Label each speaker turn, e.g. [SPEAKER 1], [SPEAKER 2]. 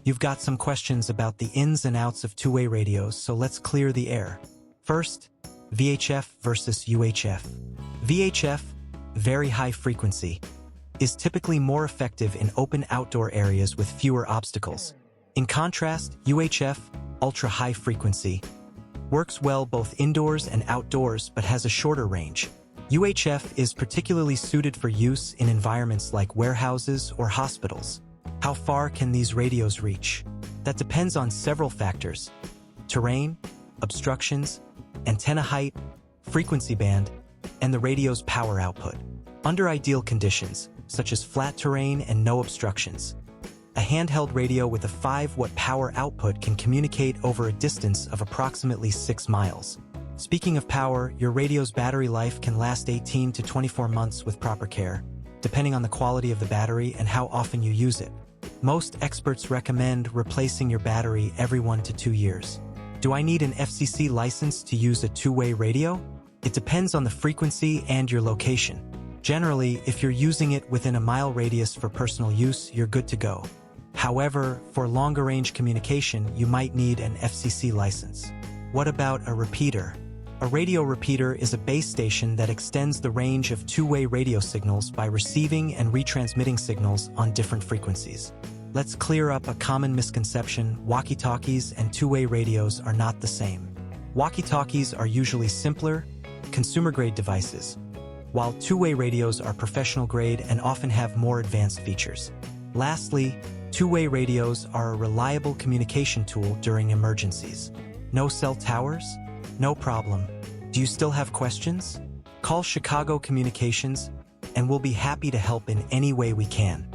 [SPEAKER 1] You've got some questions about the ins and outs of two-way radios, so let's clear the air. First, VHF versus UHF. VHF, very high frequency, is typically more effective in open outdoor areas with fewer obstacles. In contrast, UHF, ultra-high frequency, works well both indoors and outdoors but has a shorter range. UHF is particularly suited for use in environments like warehouses or hospitals. How far can these radios reach? That depends on several factors: terrain, obstructions, antenna height, frequency band, and the radio's power output. Under ideal conditions, such as flat terrain and no obstructions, a handheld radio with a 5-watt power output can communicate over a distance of approximately 6 miles. Speaking of power, your radio's battery life can last 18 to 24 months with proper care, depending on the quality of the battery and how often you use it. Most experts recommend replacing your battery every 1 to 2 years. Do I need an FCC license to use a two-way radio? It depends on the frequency and your location. Generally, if you're using it within a mile radius for personal use, you're good to go. However, for longer-range communication, you might need an FCC license. What about a repeater? A radio repeater is a base station that extends the range of two-way radio signals by receiving and retransmitting signals on different frequencies. Let's clear up a common misconception: walkie-talkies and two-way radios are not the same. Walkie-talkies are usually simpler, consumer-grade devices, while two-way radios are professional-grade and often have more advanced features. Lastly, two-way radios are a reliable communication tool during emergencies. No cell towers? No problem. Do you still have questions? Call Chicago Communications, and we'll be happy to help in any way we can.